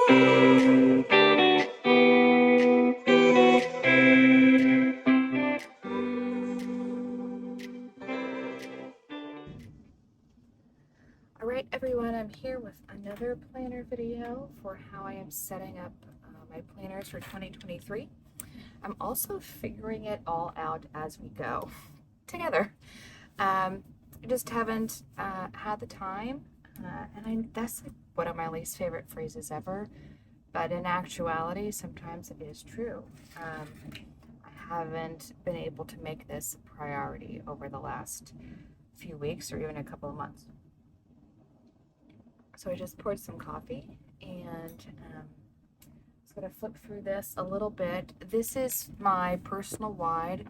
Alright everyone, I'm here with another planner video for how I am setting up my planners for 2023. I'm also figuring it all out as we go together. I just haven't had the time, and that's like one of my least favorite phrases ever, but in actuality, sometimes it is true. I haven't been able to make this a priority over the last few weeks or even a couple of months. So I just poured some coffee and just gonna flip through this a little bit. This is my personal wide.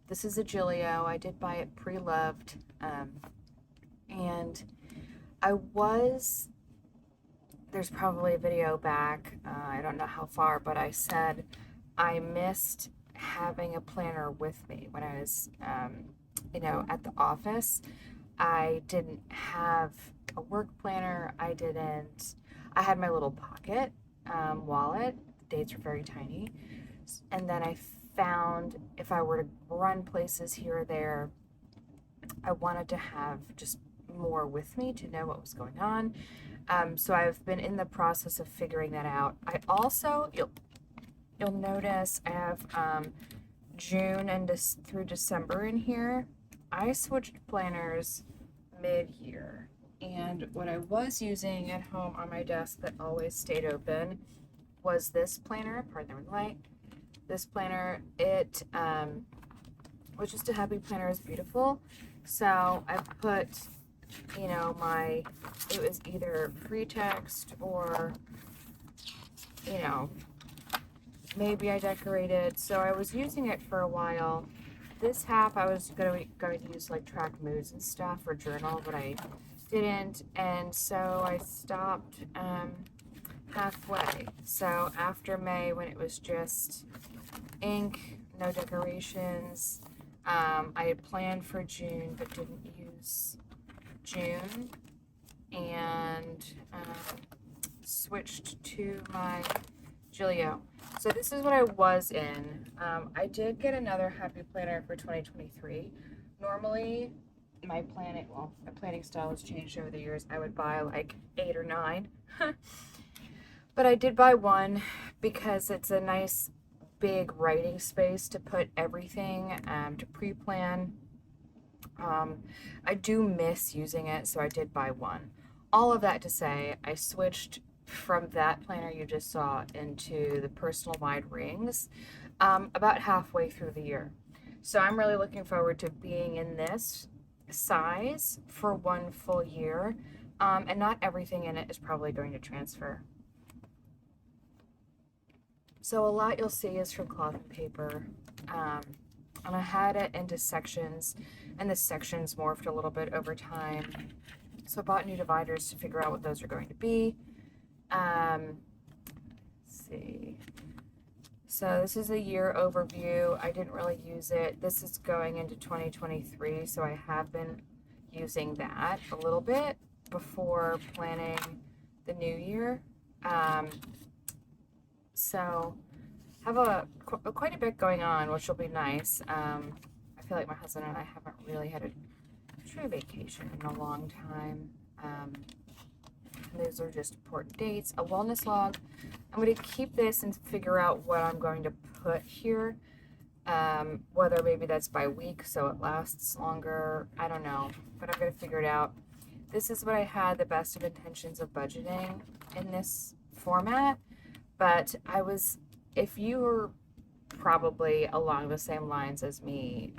This is a Gilio. I did buy it pre-loved. And there's probably a video back, I don't know how far, but I said I missed having a planner with me when I was, at the office. I didn't have a work planner. I had my little pocket wallet. The dates were very tiny. And then I found if I were to run places here or there, I wanted to have just more with me to know what was going on. So I've been in the process of figuring that out. I also, you'll notice I have June and through December in here. I switched planners mid-year, and what I was using at home on my desk that always stayed open was this planner. Pardon the light. This planner, it was just a happy planner. Is beautiful. So I put, it was either free text or, maybe I decorated. So I was using it for a while. This half I was going to use like track moods and stuff or journal, but I didn't, and so I stopped halfway. So after May, when it was just ink, no decorations, I had planned for June but didn't use June, and switched to my Gilio. So this is what I was in. I did get another happy planner for 2023. Normally, my planning style has changed over the years. I would buy like 8 or 9. But I did buy one because it's a nice big writing space to put everything, to pre-plan. I do miss using it, so I did buy one. All of that to say, I switched from that planner you just saw into the personal wide rings about halfway through the year. So I'm really looking forward to being in this size for one full year, and not everything in it is probably going to transfer. So a lot you'll see is from cloth and paper, and I had it into sections, and the sections morphed a little bit over time. So I bought new dividers to figure out what those are going to be. Let's see. So this is a year overview. I didn't really use it. This is going into 2023, so I have been using that a little bit before planning the new year. So have quite a bit going on, which will be nice. I feel like my husband and I haven't really had a true vacation in a long time. Those are just important dates. A wellness log. I'm going to keep this and figure out what I'm going to put here. Whether maybe that's by week so it lasts longer. I don't know, but I'm going to figure it out. This is what I had the best of intentions of budgeting in this format. But if you were probably along the same lines as me,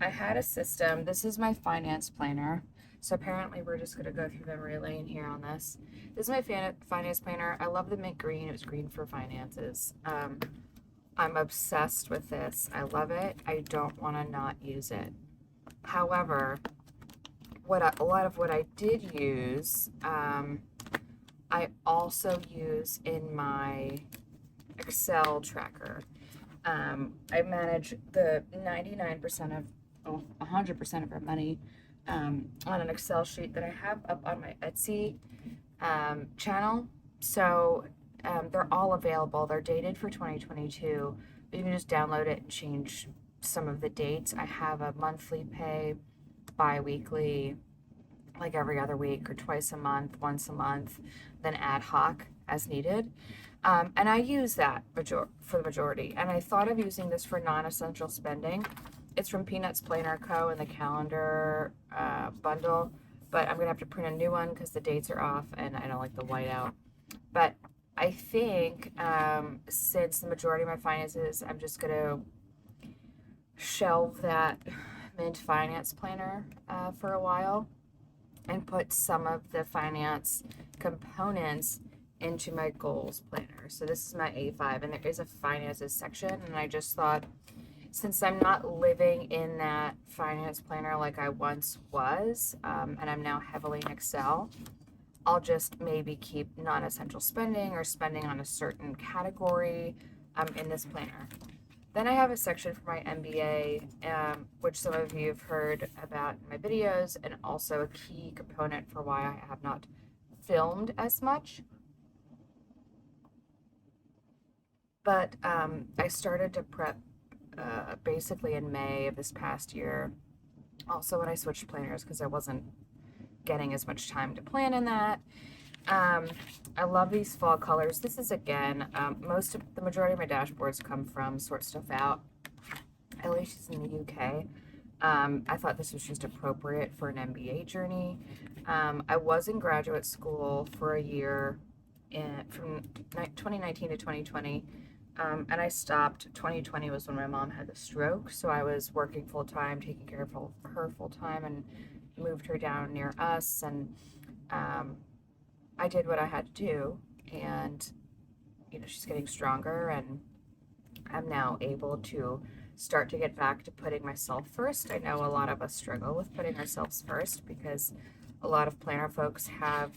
I had a system. This is my finance planner. So apparently we're just going to go through memory lane here on this. This is my finance planner. I love the mint green. It was green for finances. I'm obsessed with this. I love it. I don't want to not use it. However, a lot of what I did use, I also use in my Excel tracker. I manage the 100% of our money on an Excel sheet that I have up on my Etsy channel. So they're all available. They're dated for 2022. But you can just download it and change some of the dates. I have a monthly pay, bi-weekly, like every other week or twice a month, once a month, then ad hoc as needed. And I use that for the majority. And I thought of using this for non-essential spending. It's from Peanuts Planner Co. in the calendar bundle, but I'm gonna have to print a new one because the dates are off and I don't like the whiteout. But I think since the majority of my finances, I'm just gonna shelve that Mint Finance Planner for a while and put some of the finance components into my goals planner. So this is my A5 and there is a finances section, and I just thought, since I'm not living in that finance planner like I once was, and I'm now heavily in Excel, I'll just maybe keep non-essential spending or spending on a certain category in this planner. Then I have a section for my MBA, which some of you have heard about in my videos, and also a key component for why I have not filmed as much. But I started to prep basically in May of this past year, also when I switched planners because I wasn't getting as much time to plan in that. I love these fall colors. This is, again, the majority of my dashboards come from Sort Stuff Out. At least she's in the UK. I thought this was just appropriate for an MBA journey. I was in graduate school for a year from 2019 to 2020. And I stopped. 2020 was when my mom had the stroke, so I was working full-time, taking care of her full-time, and moved her down near us, and I did what I had to do, and she's getting stronger, and I'm now able to start to get back to putting myself first. I know a lot of us struggle with putting ourselves first because a lot of planner folks have,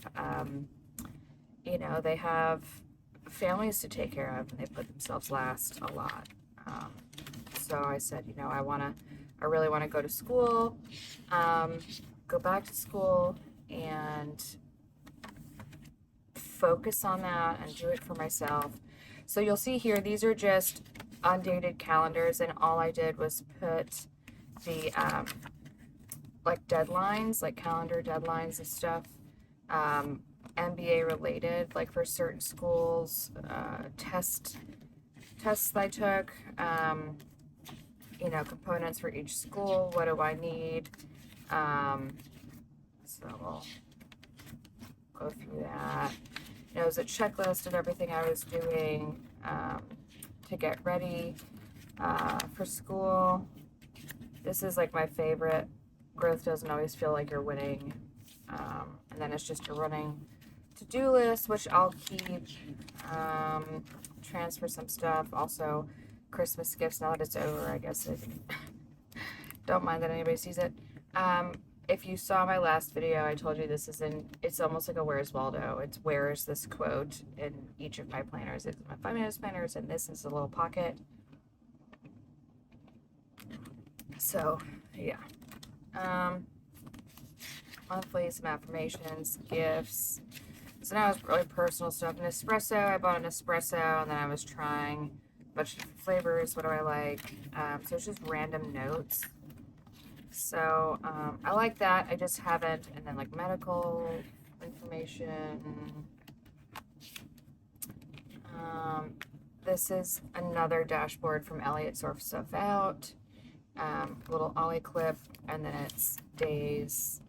they have families to take care of, and they put themselves last a lot. So I said, I really want to go to school, go back to school, and focus on that and do it for myself. So you'll see here, these are just undated calendars, and all I did was put the like deadlines, like calendar deadlines and stuff, MBA related, like for certain schools, tests I took, components for each school. What do I need? So we'll go through that. It was a checklist of everything I was doing to get ready for school. This is like my favorite. Growth doesn't always feel like you're winning. And then it's just a running to-do list, which I'll keep. Transfer some stuff. Also, Christmas gifts now that it's over. I guess I don't mind that anybody sees it. If you saw my last video, I told you this is it's almost like a Where's Waldo. It's where's this quote in each of my planners. It's my 5 minutes planners, and this is a little pocket. So, yeah. Monthly, some affirmations, gifts. So now it's really personal stuff. An espresso, I bought an espresso, and then I was trying a bunch of different flavors. What do I like? So it's just random notes. So I like that. I just haven't. And then like medical information. This is another dashboard from Elliot Sort Stuff Out. Little Ollie clip, and then it's days.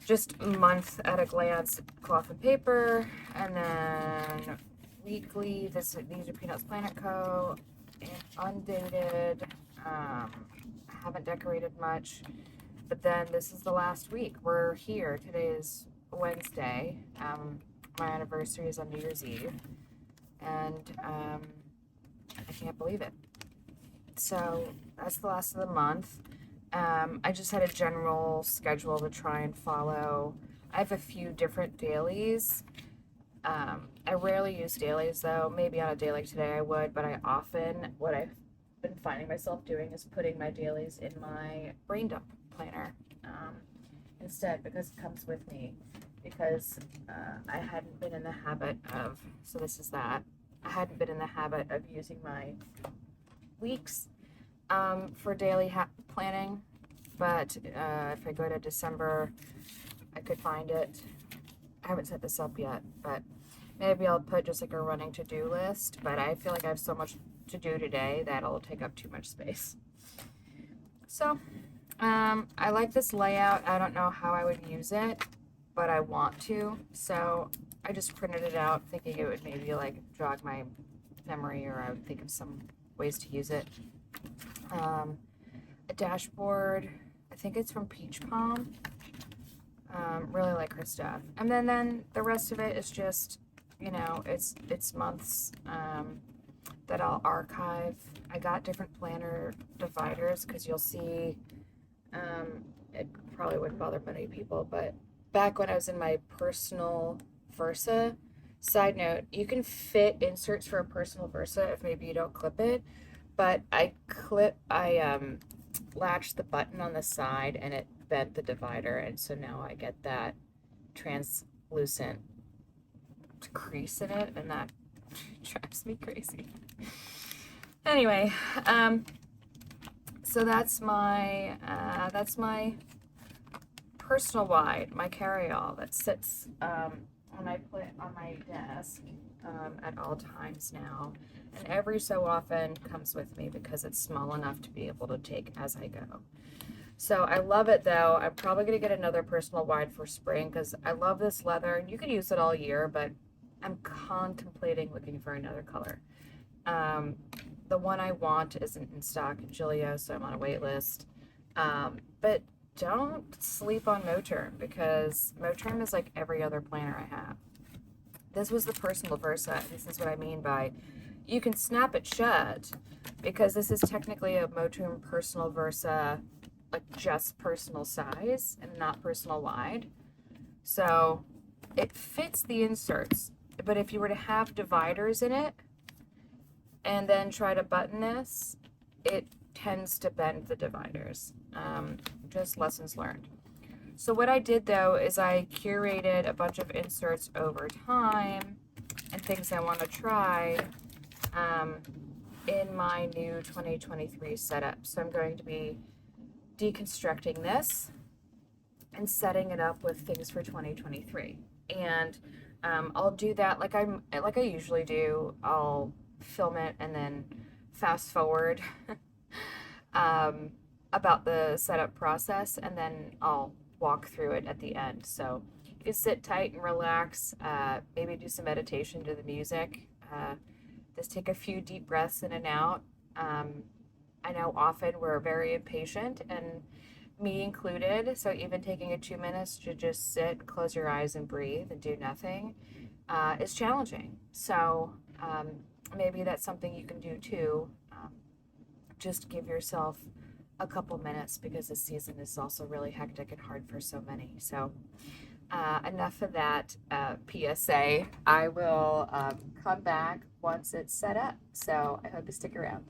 Just month at a glance, cloth and paper, and then weekly. These are Peanuts Planet Co. and undated. Haven't decorated much, but then this is the last week. We're here. Today is Wednesday. My anniversary is on New Year's Eve, and I can't believe it. So that's the last of the month. I just had a general schedule to try and follow. I have a few different dailies. I rarely use dailies though. Maybe on a day like today I would, but what I've been finding myself doing is putting my dailies in my brain dump planner instead, because it comes with me. because I hadn't been in the habit of, so this is that, I hadn't been in the habit of using my weeks for daily planning, but if I go to December, I could find it. I haven't set this up yet, but maybe I'll put just like a running to-do list, but I feel like I have so much to do today that it'll take up too much space. So I like this layout. I don't know how I would use it, but I want to, so I just printed it out thinking it would maybe like jog my memory, or I would think of some ways to use it. A dashboard, I think it's from Peach Palm. Really like her stuff. And then the rest of it is just, you know, it's months that I'll archive. I got different planner dividers because you'll see, it probably wouldn't bother many people, but back when I was in my personal Versa, side note, you can fit inserts for a personal Versa if maybe you don't clip it, but I latched the button on the side and it bent the divider, and so now I get that translucent crease in it, and that drives me crazy. Anyway, so that's my personal wide, my carry-all that sits when I put on my desk at all times now, and every so often comes with me because it's small enough to be able to take as I go. So I love it though. I'm probably gonna get another personal wide for spring because I love this leather, and you can use it all year, but I'm contemplating looking for another color. The one I want isn't in stock in Gilio, so I'm on a wait list. But don't sleep on Moterm, because Moterm is like every other planner I have. This was the personal Versa, and this is what I mean by you can snap it shut, because this is technically a Moterm personal Versa, like just personal size and not personal wide. So it fits the inserts, but if you were to have dividers in it and then try to button this, it tends to bend the dividers. Just lessons learned. So what I did though is I curated a bunch of inserts over time and things I want to try in my new 2023 setup. So I'm going to be deconstructing this and setting it up with things for 2023. And I'll do that like I usually do. I'll film it and then fast forward about the setup process, and then I'll walk through it at the end. So you can sit tight and relax, maybe do some meditation to the music, just take a few deep breaths in and out. I know often we're very impatient, and me included, so even taking 2 minutes to just sit, close your eyes and breathe and do nothing is challenging. So maybe that's something you can do too. Just give yourself a couple minutes, because this season is also really hectic and hard for so many. So enough of that PSA. I will come back once it's set up. So I hope you stick around.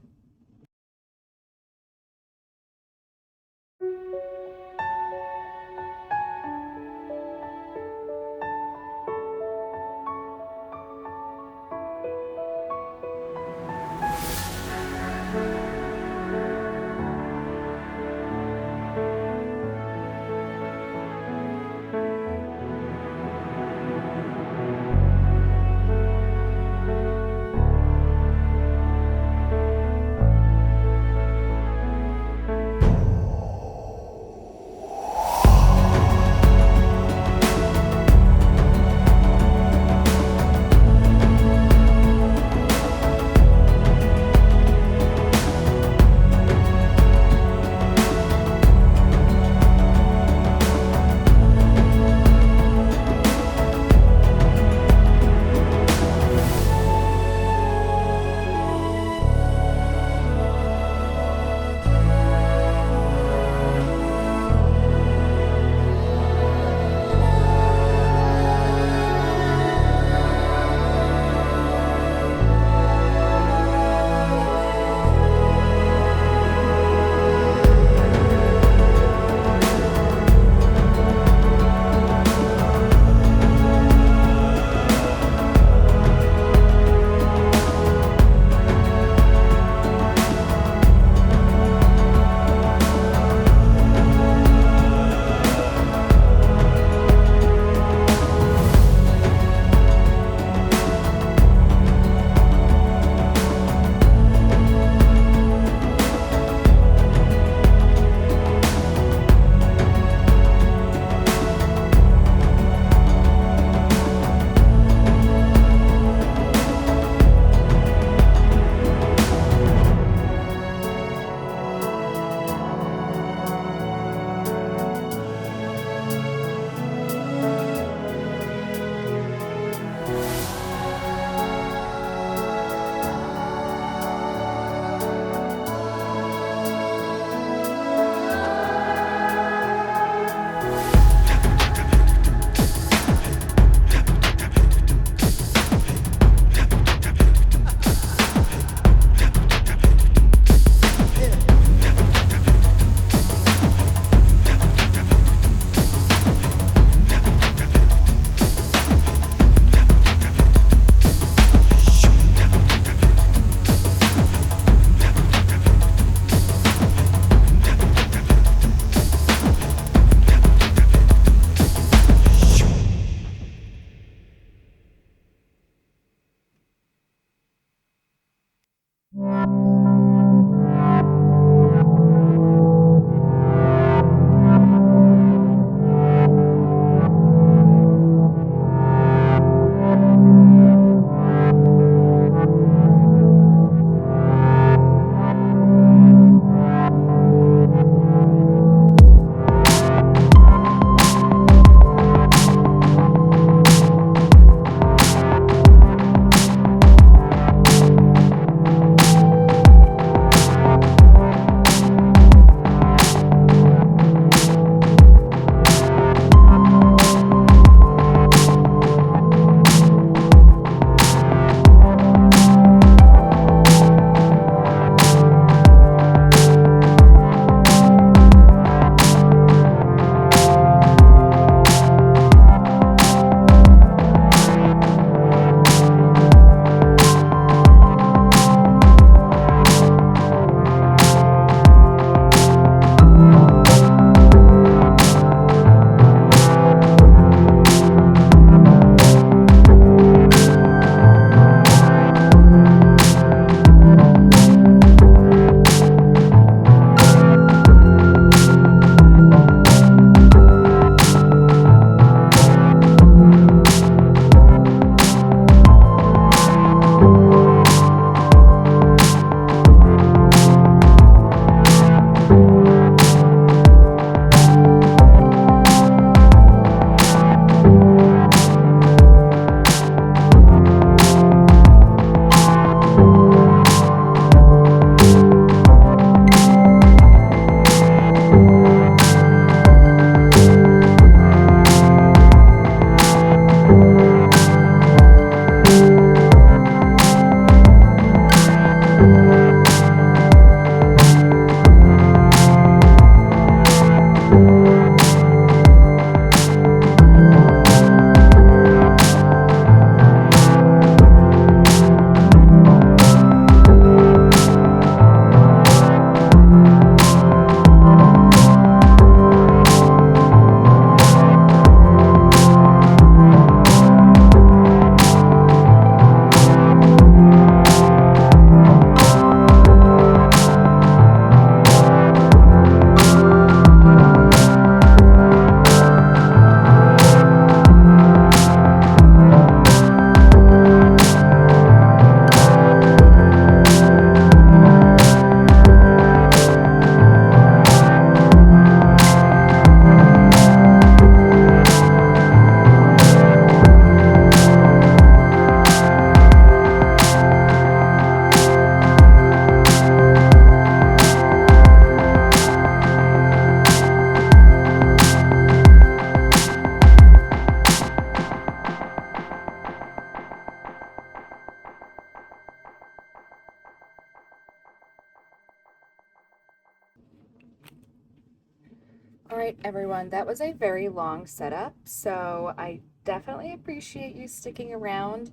All right, everyone, that was a very long setup, so I definitely appreciate you sticking around.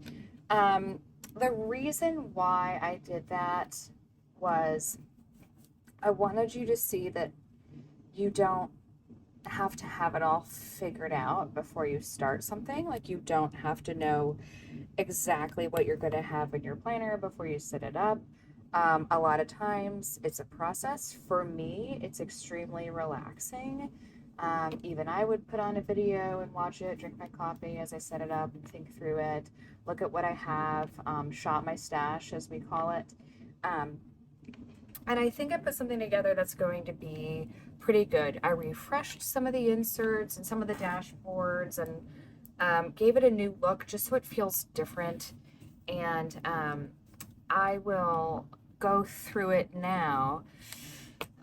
Um, the reason why I did that was I wanted you to see that you don't have to have it all figured out before you start something. Like, you don't have to know exactly what you're going to have in your planner before you set it up. A lot of times it's a process. For me, it's extremely relaxing. Even I would put on a video and watch it, drink my coffee as I set it up and think through it, look at what I have, shop my stash, as we call it. Um, and I think I put something together that's going to be pretty good. I refreshed some of the inserts and some of the dashboards and gave it a new look just so it feels different. And I will go through it now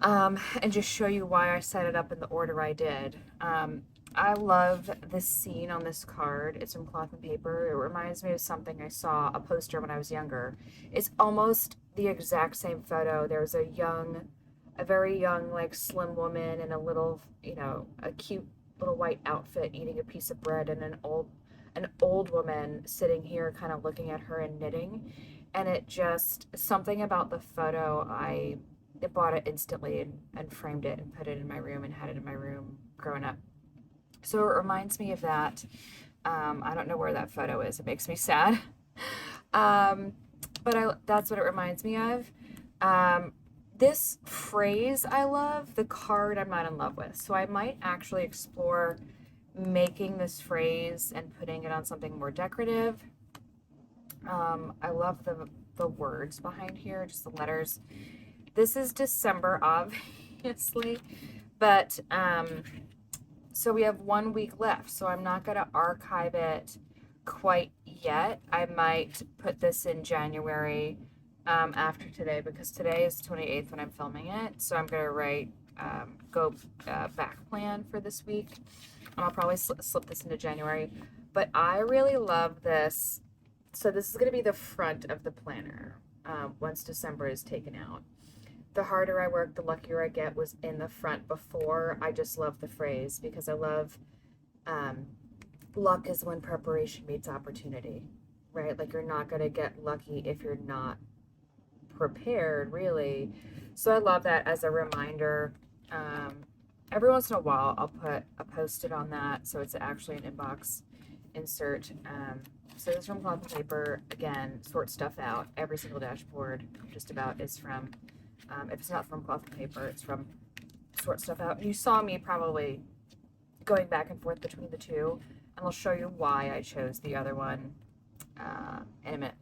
and just show you why I set it up in the order I did. I love this scene on this card. It's from Cloth and Paper. It reminds me of something I saw, a poster when I was younger. It's almost the exact same photo. There's a very young, like, slim woman in a little, a cute little white outfit eating a piece of bread, and an old woman sitting here kind of looking at her and knitting. And it just, something about the photo, I bought it instantly and framed it and put it in my room and had it in my room growing up. So it reminds me of that. I don't know where that photo is. It makes me sad. But that's what it reminds me of. This phrase I love, the card I'm not in love with. So I might actually explore making this phrase and putting it on something more decorative. I love the words behind here, just the letters. This is December, obviously, but so we have 1 week left, so I'm not going to archive it quite yet. I might put this in January after today, because today is 28th when I'm filming it, so I'm going to write back plan for this week. And I'll probably slip this into January, but I really love this. So this is going to be the front of the planner once December is taken out. The harder I work, the luckier I get was in the front before. I just love the phrase because I love luck is when preparation meets opportunity, right? Like, you're not going to get lucky if you're not prepared, really. So I love that as a reminder. Every once in a while, I'll put a post-it on that, so it's actually an inbox insert. So this is from Cloth and Paper. Again, sort stuff out. Every single dashboard just about is from, if it's not from Cloth and Paper, it's from Sort Stuff Out. And you saw me probably going back and forth between the two, and I'll show you why I chose the other one in a minute.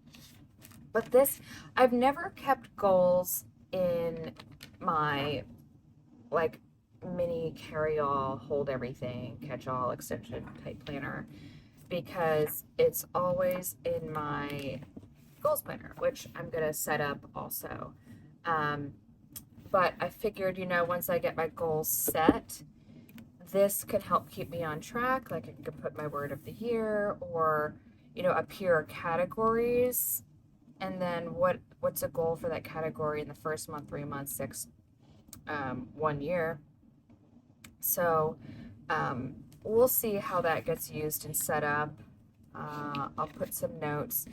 But this, I've never kept goals in my, like, mini carry-all, hold everything, catch-all extension type planner, because it's always in my goals planner, which I'm going to set up also. But I figured, once I get my goals set, this can help keep me on track. Like, I can put my word of the year, or, appear categories, and then what's a goal for that category in the first month, 3 months, 6, 1 year. So we'll see how that gets used and set up. I'll put some notes.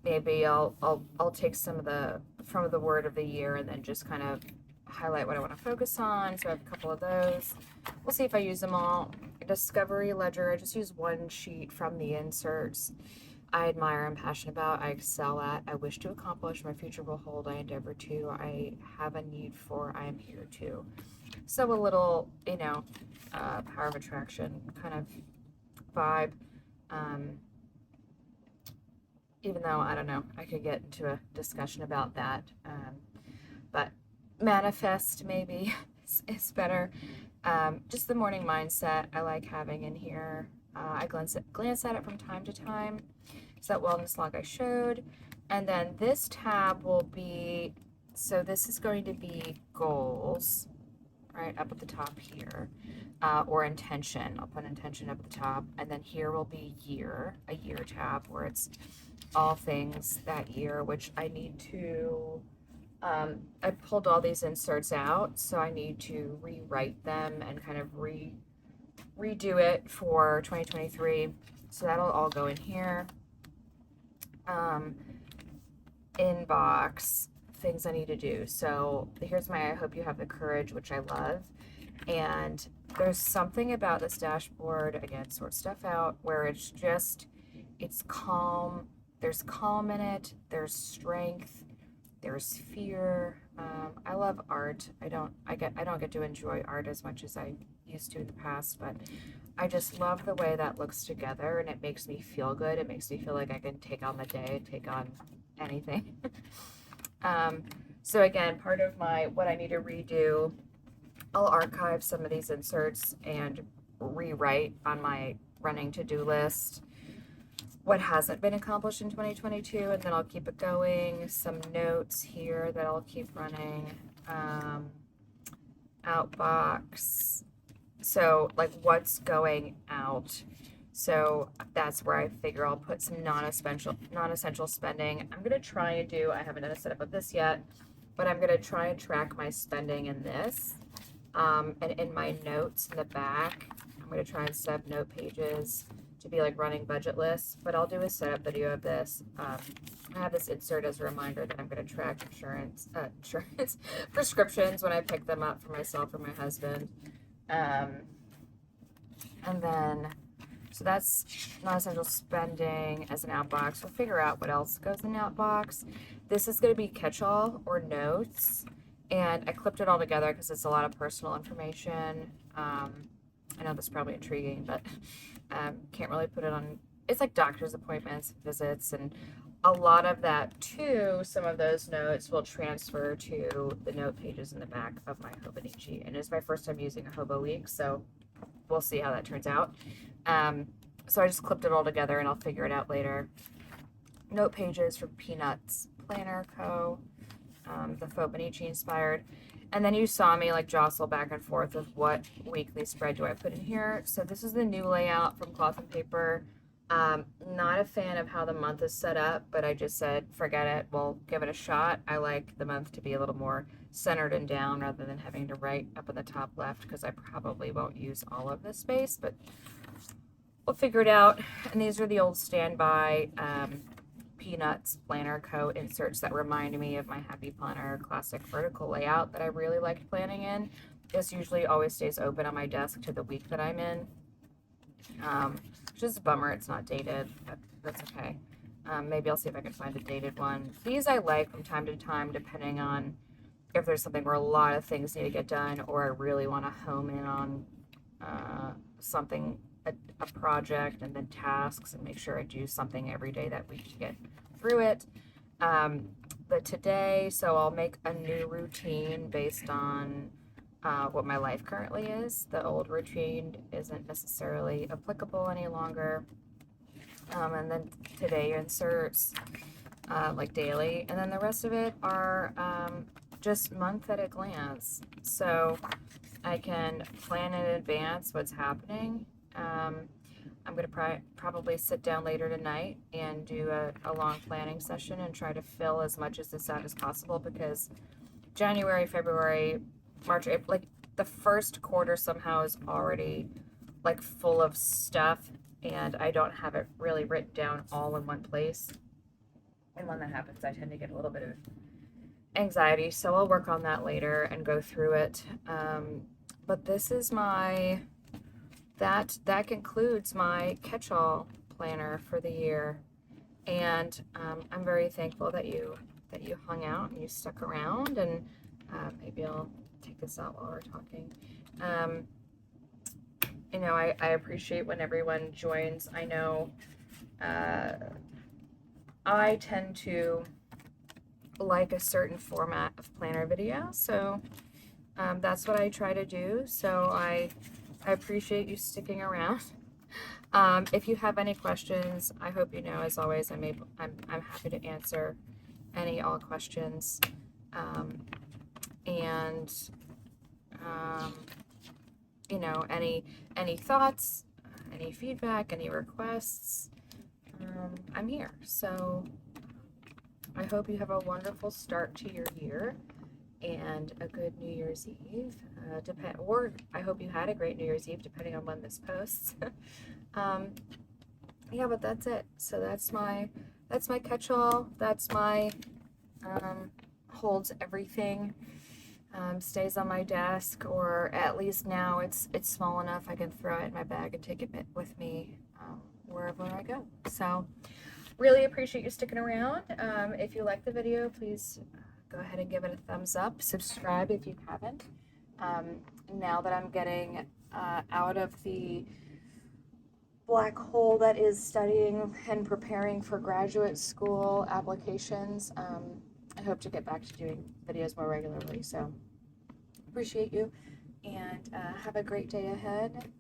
Maybe I'll take some of from the word of the year and then just kind of highlight what I want to focus on. So I have a couple of those. We'll see if I use them all. Discovery ledger, I just use one sheet from the inserts. I admire, I'm passionate about, I excel at, I wish to accomplish, my future will hold, I endeavor to, I have a need for, I am here to. So a little, power of attraction kind of vibe. Even though, I don't know, I could get into a discussion about that. But manifest maybe is better. Just the morning mindset I like having in here. I glance at it from time to time. It's that wellness log I showed. And then this tab will be, so this is going to be goals, right, up at the top here, or intention. I'll put intention up at the top. And then here will be a year tab where it's all things that year, which I need to I pulled all these inserts out, so I need to rewrite them and kind of redo it for 2023. So that'll all go in here. Inbox, things I need to do. So here's my I hope you have the courage, which I love. And there's something about this dashboard, again, sort stuff out, where it's calm. There's calm in it. There's strength. There's fear. I love art. I don't get to enjoy art as much as I used to in the past, but I just love the way that looks together, and it makes me feel good. It makes me feel like I can take on the day, take on anything. So again, part of what I need to redo, I'll archive some of these inserts and rewrite on my running to-do list what hasn't been accomplished in 2022, and then I'll keep it going. Some notes here that I'll keep running. Outbox. So like what's going out. So that's where I figure I'll put some non-essential spending. I'm gonna try and do, I haven't done a setup of this yet, but I'm gonna try and track my spending in this. And in my notes in the back, I'm gonna try and set up note pages to be like running budget lists, but I'll do a setup video of this. I have this insert as a reminder that I'm going to track insurance prescriptions when I pick them up for myself or my husband. And then, so that's non-essential spending as an outbox. We'll figure out what else goes in the outbox. This is going to be catch-all or notes, and I clipped it all together because it's a lot of personal information. I know this is probably intriguing, but can't really put it on. It's like doctor's appointments, visits, and a lot of that too, some of those notes will transfer to the note pages in the back of my Hobonichi. And it's my first time using a Hobo Week, so we'll see how that turns out. So I just clipped it all together and I'll figure it out later. Note pages for Peanuts Planner Co., the Hobonichi inspired. And then you saw me like jostle back and forth with what weekly spread do I put in here. So this is the new layout from Cloth and Paper. Not a fan of how the month is set up, but I just said, forget it, we'll give it a shot. I like the month to be a little more centered and down rather than having to write up in the top left, because I probably won't use all of this space, but we'll figure it out. And these are the old standby Peanuts Planner Co. inserts that remind me of my Happy Planner classic vertical layout that I really liked planning in. This usually always stays open on my desk to the week that I'm in. Which is a bummer it's not dated, but that's okay. Maybe I'll see if I can find a dated one. These I like from time to time, depending on if there's something where a lot of things need to get done, or I really want to home in on something, a project, and then tasks, and make sure I do something every day that week to get through it. But today, so I'll make a new routine based on what my life currently is. The old routine isn't necessarily applicable any longer. And then today inserts like daily, and then the rest of it are just month at a glance. So I can plan in advance what's happening. I'm going to probably sit down later tonight and do a long planning session and try to fill as much of this out as possible, because January, February, March, April, like the first quarter somehow is already like full of stuff, and I don't have it really written down all in one place. And when that happens, I tend to get a little bit of anxiety, so I'll work on that later and go through it. But this is that concludes my catch-all planner for the year, and I'm very thankful that you hung out and you stuck around, and maybe I'll take this out while we're talking. I appreciate when everyone joins. I know I tend to like a certain format of planner video, so that's what I try to do. So I appreciate you sticking around. If you have any questions, I hope you know, as always, I'm happy to answer all questions. Any thoughts, any feedback, any requests, I'm here. So I hope you have a wonderful start to your year and a good New Year's Eve. Or I hope you had a great New Year's Eve, depending on when this posts. um, yeah, but that's it. So that's my catch-all. That's my holds everything. Stays on my desk, or at least now it's small enough I can throw it in my bag and take it with me wherever I go. So really appreciate you sticking around. If you like the video, please go ahead and give it a thumbs up. Subscribe if you haven't. Now that I'm getting out of the black hole that is studying and preparing for graduate school applications, I hope to get back to doing videos more regularly. So appreciate you, and have a great day ahead.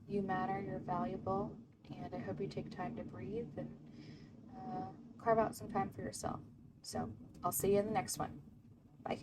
You matter, you're valuable, and I hope you take time to breathe and carve out some time for yourself. So I'll see you in the next one. Bye.